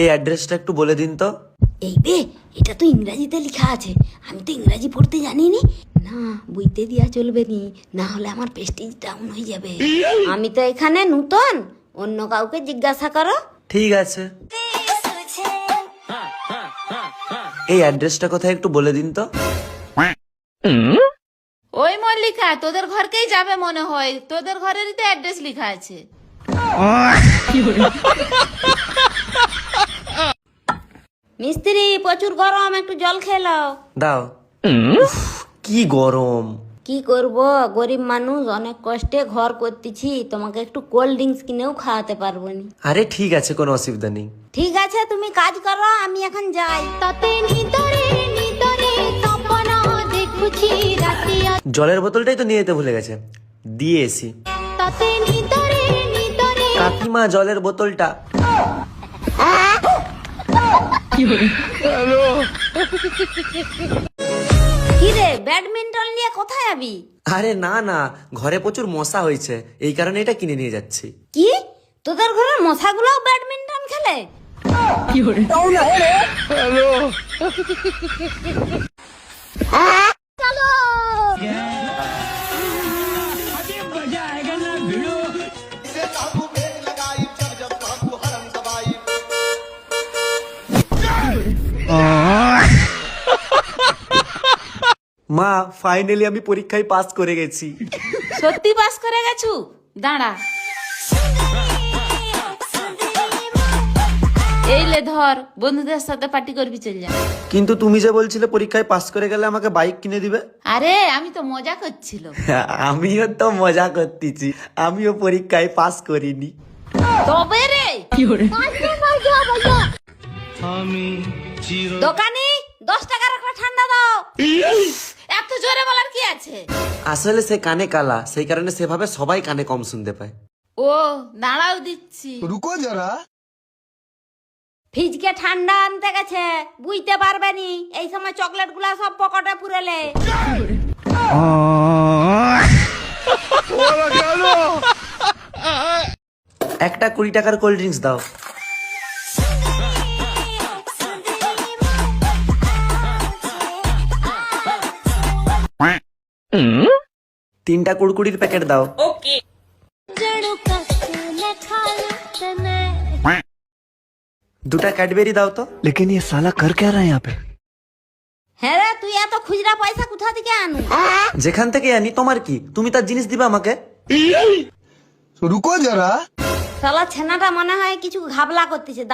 এই অ্যাড্রেসটা একটু বলে দিন তো। এই বে, এটা তো ইংরাজিতে লেখা আছে, আমি তো ইংরাজি পড়তে জানি নি। না, বুঝতে দিয়া চলবে নি, না হলে আমার প্রেস্টিজ ডাউন হয়ে যাবে। আমি তো এখানে নতুন, অন্য কাউকে জিজ্ঞাসা করো। ঠিক আছে, এই অ্যাড্রেসটা কোথায় একটু বলে দিন তো। ওই মল্লিকা, তোদের ঘরকেই যাবে মনে হয়, তোদের ঘরেরই তো অ্যাড্রেস লেখা আছে। মিস্ত্রি, প্রচুর গরম, একটু জল খেলাও। দাও। উফ, কি গরম। কি করব, গরিব মানুষ, অনেক কষ্টে ঘর করতেছি, তোমাকে একটু কোল্ড ড্রিঙ্কস কিনেও খাওয়াতে পারবো নি। আরে ঠিক আছে, কোনো অসুবিধা নেই। ঠিক আছে, তুমি কাজ করো, আমি এখন যাই। জলের বোতলটাই তো নিয়ে যেতে ভুলে গেছে, দিয়ে এসি। কাকিমা, জলের বোতলটা। কি রে, ব্যাডমিন্টন নিয়ে কোথায় যাবি? আরে না না, ঘরে প্রচুর মশা হয়েছে, এই কারণে এটা কিনে নিয়ে যাচ্ছি। কি, তোদের ঘরের মশাগুলো ব্যাডমিন্টন খেলে? মা, ফাইনালি আমি পরীক্ষায় পাস করে গেছি। সত্যি পাস করে গেছু? দাঁড়া, এই লে ধর, বন্ধুদের সাথে পার্টি করবি, চল যা। কিন্তু তুমি যে বলছিলে পরীক্ষায় পাস করে গেলে আমাকে বাইক কিনে দিবে। আরে আমি তো মজা করছিল। আমিও তো মজা করতেছি, আমিও পরীক্ষায় পাস করিনি। তবে রে দোকানি, 10 টাকার একটা ঠান্ডা দাও। এত জোরে বলার কি আছে? আসলে সে কানে কালা, সেই কারণে সেভাবে সবাই কানে কম শুনতে পায়। ও দাঁড়াও, দিচ্ছি। रुको जरा। ফ্রিজকে ঠান্ডা আনতে গেছে, বুঝতে পারবে নি, এই সময় চকলেট গুলা সব পকেটে পুরেলে। একটা 20 টাকার কোল্ড ড্রিঙ্কস দাও। তিনটা কুড়কুড়ির প্যাকেট দাও। দুটা ক্যাডবেরি দাও তো। लेकिन ये साला कर क्या रहा है यहाँ पे? হ্যাঁ রে, তুই এত খুচরা পয়সা কোথা থেকে আনু? যেখান থেকে আনি, তোমার কি? তুমি তার জিনিস দিবা আমাকে। रुको जरा। শালা ছেনাটা মনে হয় কিছু ঘাবলা করতেছে,